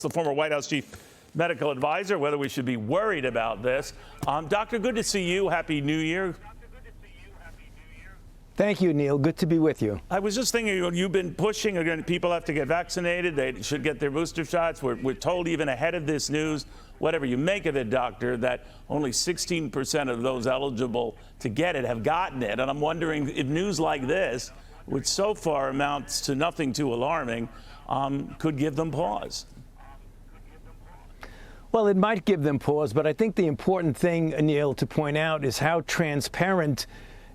the former White House chief medical advisor, whether we should be worried about this. Doctor, good to see you. Happy New Year. Thank you, Neil. Good to be with you. I was just thinking, you've been pushing, again, people have to get vaccinated. They should get their booster shots. We're told even ahead of this news, whatever you make of it, doctor, that only 16% of those eligible to get it have gotten it. And I'm wondering if news like this, which so far amounts to nothing too alarming, could give them pause. Well, it might give them pause, but I think the important thing, Neil, to point out is how transparent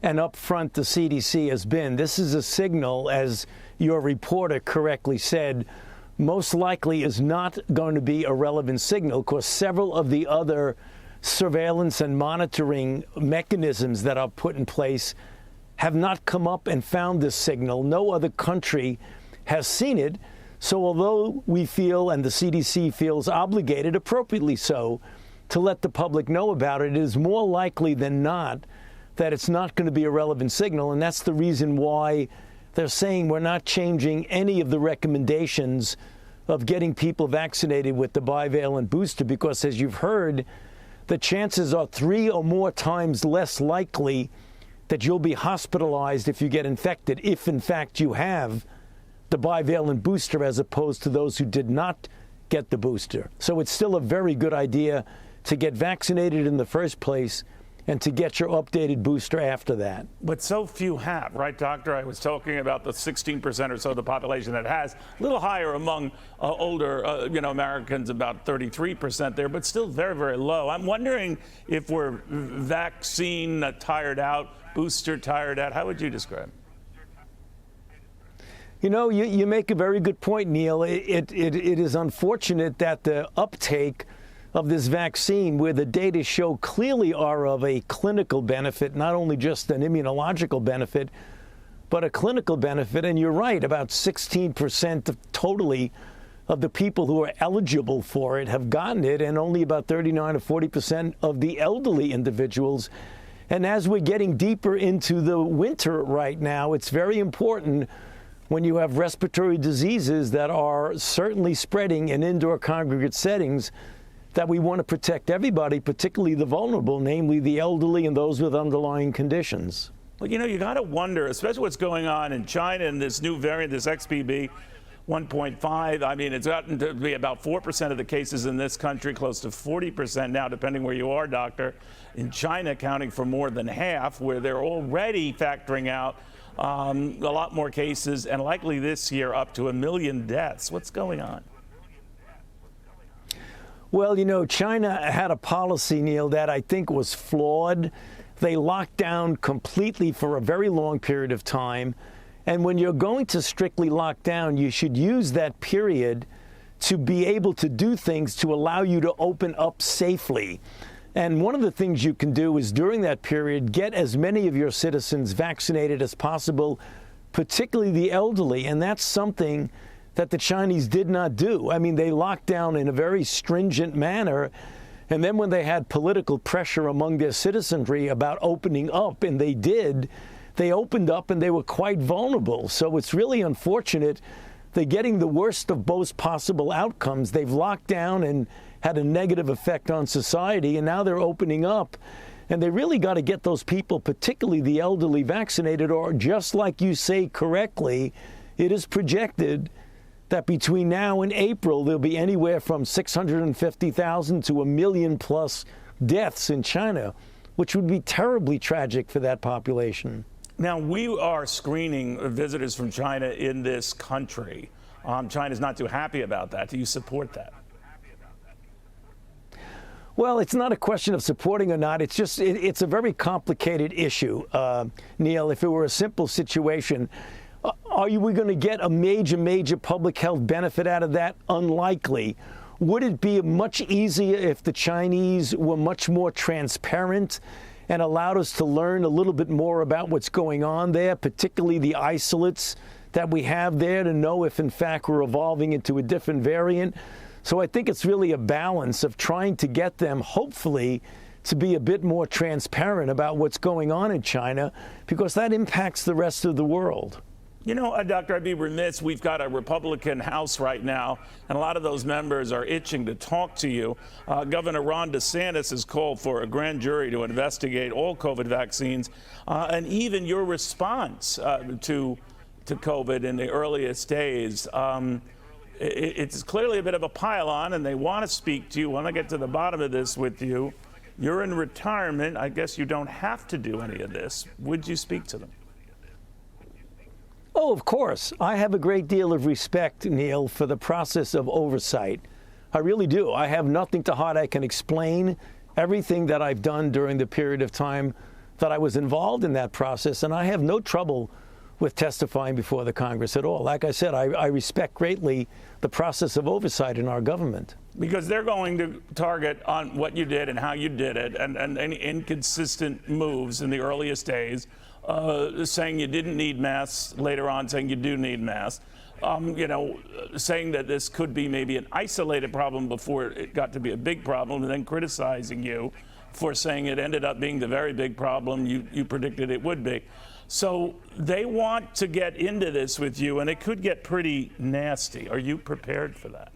and upfront the CDC has been. This is a signal, as your reporter correctly said, most likely is not going to be a relevant signal because several of the other surveillance and monitoring mechanisms that are put in place have not come up and found this signal. No other country has seen it. So although we feel, and the CDC feels obligated, appropriately so, to let the public know about it, it is more likely than not that it's not going to be a relevant signal. And that's the reason why they're saying we're not changing any of the recommendations of getting people vaccinated with the bivalent booster, because as you've heard, the chances are 3 or more times less likely that you'll be hospitalized if you get infected, if in fact you have the bivalent booster, as opposed to those who did not get the booster. So it's still a very good idea to get vaccinated in the first place and to get your updated booster after that. But so few have, right, doctor? I was talking about the 16% or so of the population that has, a little higher among older, Americans, about 33% there, but still very, very low. I'm wondering if we're vaccine tired out, booster tired out. How would you describe it? You know, you make a very good point, Neil. It is unfortunate that the uptake of this vaccine, where the data show clearly are of a clinical benefit, not only just an immunological benefit, but a clinical benefit. And you're right, about 16% totally of the people who are eligible for it have gotten it, and only about 39 or 40% of the elderly individuals. And as we're getting deeper into the winter right now, it's very important, when you have respiratory diseases that are certainly spreading in indoor congregate settings, that we want to protect everybody, particularly the vulnerable, namely the elderly and those with underlying conditions. Well, you got to wonder, especially what's going on in China and this new variant, this XBB 1.5. I mean, it's gotten to be about 4% of the cases in this country, close to 40% now, depending where you are, doctor. In China, accounting for more than half, where they're already factoring out a lot more cases, and likely this year up to 1 million deaths. What's going on? Well, China had a policy, Neil, that I think was flawed. They locked down completely for a very long period of time. And when you're going to strictly lock down, you should use that period to be able to do things to allow you to open up safely. And one of the things you can do is during that period, get as many of your citizens vaccinated as possible, particularly the elderly. And that's something that the Chinese did not do. I mean, they locked down in a very stringent manner. And then when they had political pressure among their citizenry about opening up, and they did, they opened up and they were quite vulnerable. So it's really unfortunate. They're getting the worst of both possible outcomes. They've locked down and had a negative effect on society, and now they're opening up. And they really got to get those people, particularly the elderly, vaccinated, or just like you say correctly, it is projected that between now and April, there'll be anywhere from 650,000 to 1 million plus deaths in China, which would be terribly tragic for that population. Now, we are screening visitors from China in this country. China's not too happy about that. Do you support that? Well, it's not a question of supporting or not. It's just, it's a very complicated issue, Neil. If it were a simple situation, we going to get a major public health benefit out of that? Unlikely. Would it be much easier if the Chinese were much more transparent and allowed us to learn a little bit more about what's going on there, particularly the isolates that we have there, to know if in fact we're evolving into a different variant? So I think it's really a balance of trying to get them, hopefully, to be a bit more transparent about what's going on in China, because that impacts the rest of the world. You know, Doctor, I'd be remiss. We've got a Republican House right now, and a lot of those members are itching to talk to you. Governor Ron DeSantis has called for a grand jury to investigate all COVID vaccines, and even your response to COVID in the earliest days. It's clearly a bit of a pile-on, and they want to speak to you, want to get to the bottom of this with you. You're in retirement. I guess you don't have to do any of this. Would you speak to them? Oh, of course. I have a great deal of respect, Neil, for the process of oversight. I really do. I have nothing to hide. I can explain everything that I've done during the period of time that I was involved in that process, and I have no trouble with testifying before the Congress at all. Like I said, I respect greatly the process of oversight in our government. Because they're going to target on what you did and how you did it, and any inconsistent moves in the earliest days, saying you didn't need masks, later on saying you do need masks, saying that this could be maybe an isolated problem before it got to be a big problem, and then criticizing you for saying it ended up being the very big problem you predicted it would be. So they want to get into this with you, and it could get pretty nasty. Are you prepared for that?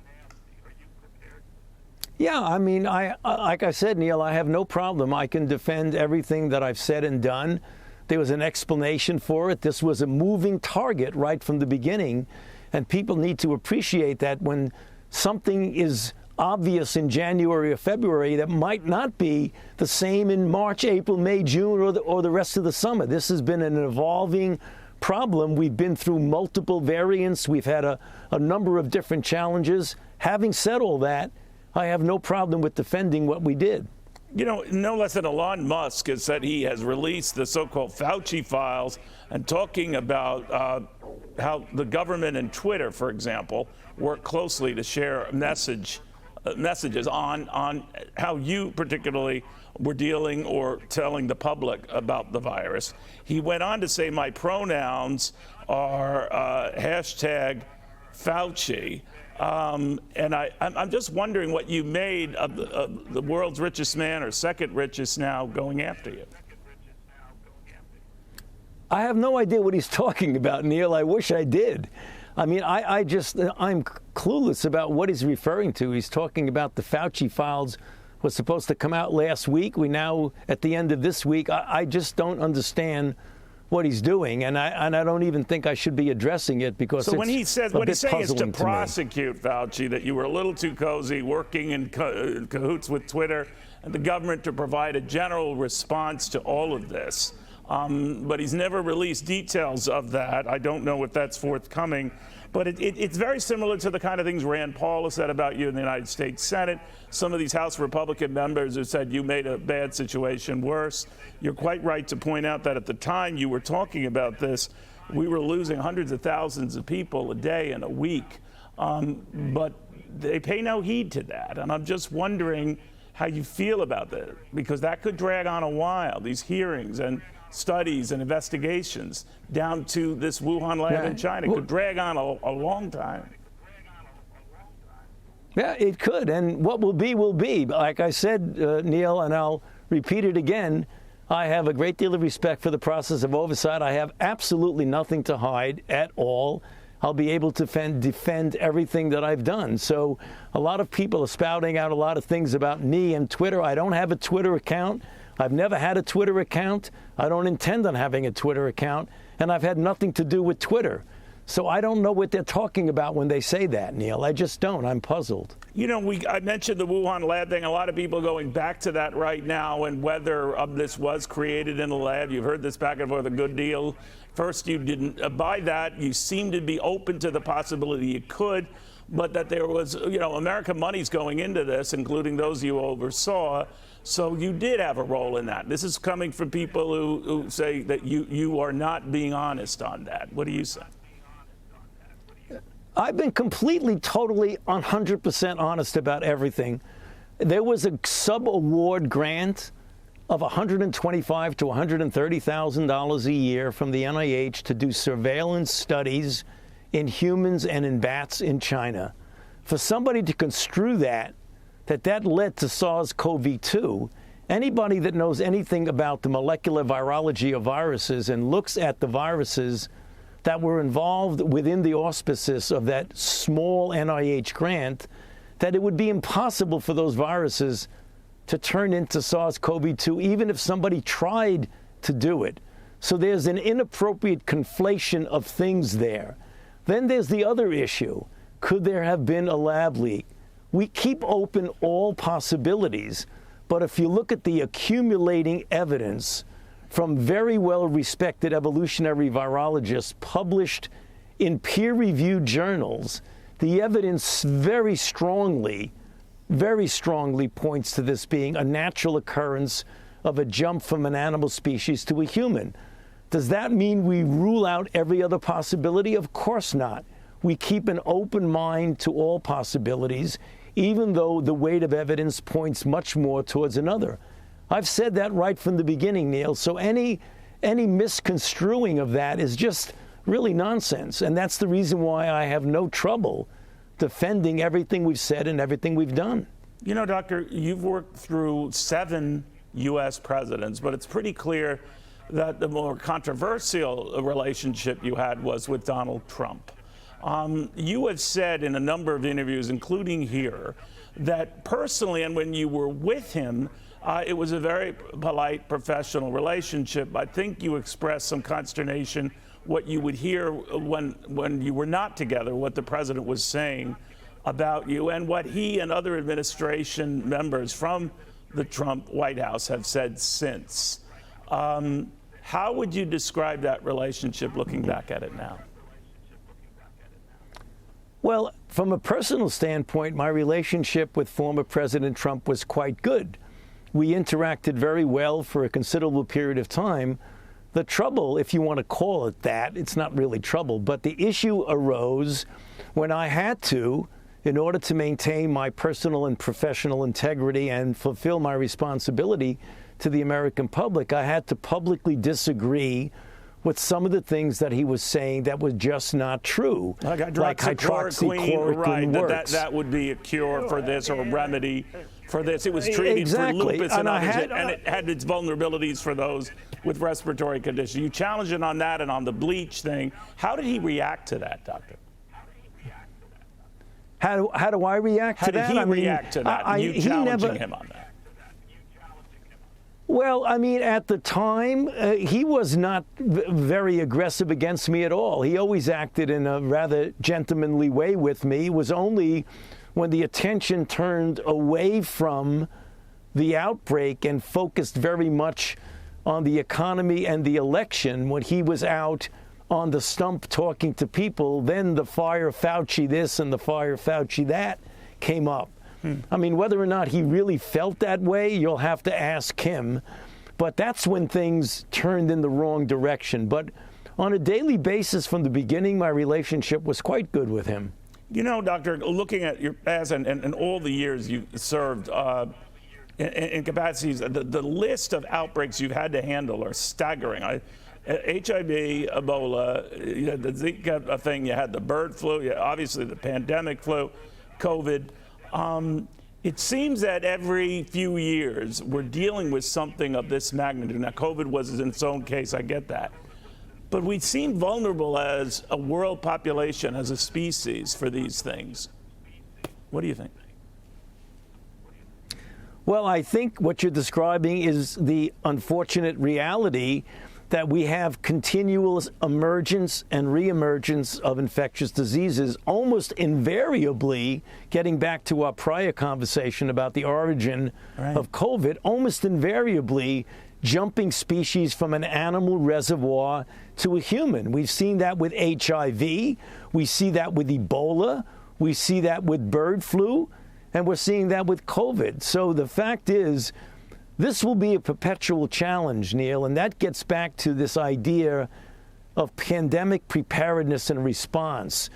Yeah, I mean, like I said, Neil, I have no problem. I can defend everything that I've said and done. There was an explanation for it. This was a moving target right from the beginning, and people need to appreciate that when something is obvious in January or February, that might not be the same in March, April, May, June, or the rest of the summer. This has been an evolving problem. We've been through multiple variants. We've had a number of different challenges. Having said all that, I have no problem with defending what we did. You know, no less than Elon Musk has said he has released the so-called Fauci Files, and talking about how the government and Twitter, for example, work closely to share messages on how you particularly were dealing or telling the public about the virus. He went on to say, my pronouns are hashtag Fauci. And I'm just wondering what you made of the world's richest man, or second richest now, going after you. I have no idea what he's talking about, Neil. I wish I did. I mean, I'm clueless about what he's referring to. He's talking about the Fauci Files was supposed to come out last week. We now, at the end of this week, I just don't understand what he's doing, and I don't even think I should be addressing it, because so it's when he says, what he's saying is to prosecute Fauci, that you were a little too cozy, working in cahoots with Twitter and the government to provide a general response to all of this. But he's never released details of that. I don't know if that's forthcoming. But it's very similar to the kind of things Rand Paul has said about you in the United States Senate. Some of these House Republican members have said you made a bad situation worse. You're quite right to point out that at the time you were talking about this, we were losing hundreds of thousands of people a day and a week. But they pay no heed to that. And I'm just wondering how you feel about that, because that could drag on a while, these hearings and studies and investigations down to this Wuhan Lab in China. It could drag on a long time. Yeah, it could. And what will be, will be. Like I said, Neil, and I'll repeat it again, I have a great deal of respect for the process of oversight. I have absolutely nothing to hide at all. I'll be able to defend everything that I've done. So a lot of people are spouting out a lot of things about me and Twitter. I don't have a Twitter account. I've never had a Twitter account. I don't intend on having a Twitter account, and I've had nothing to do with Twitter. So I don't know what they're talking about when they say that, Neil. I just don't. I'm puzzled. You know, I mentioned the Wuhan Lab thing. A lot of people going back to that right now, and whether this was created in a lab. You've heard this back and forth a good deal. First, you didn't buy that. You seemed to be open to the possibility you could, but that there was, American money's going into this, including those you oversaw. So you did have a role in that. This is coming from people who say that you are not being honest on that. What do you say? I've been completely, totally, 100% honest about everything. There was a sub-award grant of $125,000 to $130,000 a year from the NIAID to do surveillance studies in humans and in bats in China. For somebody to construe that led to SARS-CoV-2, anybody that knows anything about the molecular virology of viruses and looks at the viruses that were involved within the auspices of that small NIH grant, that it would be impossible for those viruses to turn into SARS-CoV-2, even if somebody tried to do it. So there's an inappropriate conflation of things there. Then there's the other issue. Could there have been a lab leak? We keep open all possibilities, but if you look at the accumulating evidence from very well-respected evolutionary virologists published in peer-reviewed journals, the evidence very strongly points to this being a natural occurrence of a jump from an animal species to a human. Does that mean we rule out every other possibility? Of course not. We keep an open mind to all possibilities, even though the weight of evidence points much more towards another. I've said that right from the beginning, Neil, so any misconstruing of that is just really nonsense, and that's the reason why I have no trouble defending everything we've said and everything we've done. You know, Doctor, you've worked through 7 U.S. presidents, but it's pretty clear that the more controversial relationship you had was with Donald Trump. You have said in a number of interviews, including here, that personally and when you were with him, it was a very polite, professional relationship. I think you expressed some consternation what you would hear when you were not together, what the president was saying about you, and what he and other administration members from the Trump White House have said since. How would you describe that relationship looking back at it now? Well, from a personal standpoint, my relationship with former President Trump was quite good. We interacted very well for a considerable period of time. The trouble, if you want to call it that, it's not really trouble, but the issue arose when I had to, in order to maintain my personal and professional integrity and fulfill my responsibility to the American public, I had to publicly disagree with some of the things that he was saying that was just not true. Like hydroxychloroquine, right, that would be a cure for this or a remedy for this. It was treated for lupus and others, and it had its vulnerabilities for those with respiratory conditions. You challenged it on that and on the bleach thing. How did he react to that, Doctor? How do I react to that? How did he react to that? You challenging him on that? Well, I mean, at the time, he was not very aggressive against me at all. He always acted in a rather gentlemanly way with me. It was only when the attention turned away from the outbreak and focused very much on the economy and the election, when he was out on the stump talking to people, then the fire Fauci this and the fire Fauci that came up. I mean, whether or not he really felt that way, you'll have to ask him. But that's when things turned in the wrong direction. But on a daily basis from the beginning, my relationship was quite good with him. You know, Doctor, looking at your past and all the years you served in capacities, the list of outbreaks you've had to handle are staggering. HIV, Ebola, you had the Zika thing, you had the bird flu, obviously the pandemic flu, COVID. It seems that every few years we're dealing with something of this magnitude. Now, COVID was in its own case, I get that. But we seem vulnerable as a world population, as a species, for these things. What do you think? Well, I think what you're describing is the unfortunate reality that we have continual emergence and reemergence of infectious diseases, almost invariably, getting back to our prior conversation about the origin of COVID, almost invariably jumping species from an animal reservoir to a human. We've seen that with HIV, we see that with Ebola, we see that with bird flu, and we're seeing that with COVID. So the fact is, this will be a perpetual challenge, Neil, and that gets back to this idea of pandemic preparedness and response.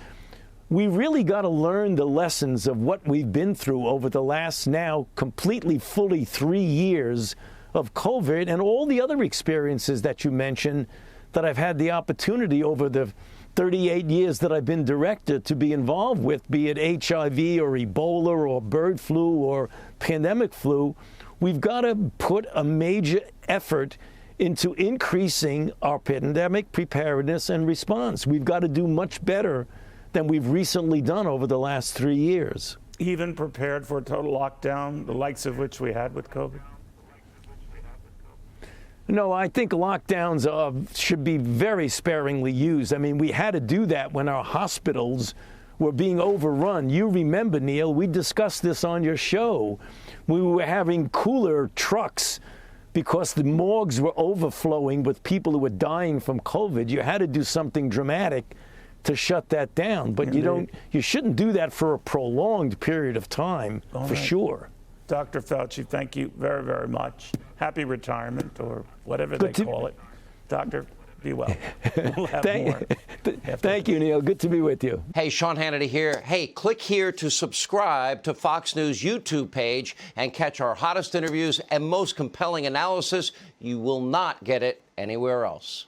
We really got to learn the lessons of what we've been through over the last now completely, fully 3 years of COVID and all the other experiences that you mentioned that I've had the opportunity over the 38 years that I've been director to be involved with, be it HIV or Ebola or bird flu or pandemic flu. We've got to put a major effort into increasing our pandemic preparedness and response. We've got to do much better than we've recently done over the last 3 years. Even prepared for a total lockdown, the likes of which we had with COVID? No, I think lockdowns should be very sparingly used. I mean, we had to do that when our hospitals were being overrun. You remember, Neil, we discussed this on your show. We were having cooler trucks because the morgues were overflowing with people who were dying from COVID. You had to do something dramatic to shut that down. But you shouldn't do that for a prolonged period of time, for sure. Dr. Fauci, thank you very, very much. Happy retirement, or whatever they call it. Doctor, be well. We'll have more. Thank you, Neil. Good to be with you. Hey, Sean Hannity here. Hey, click here to subscribe to Fox News YouTube page and catch our hottest interviews and most compelling analysis. You will not get it anywhere else.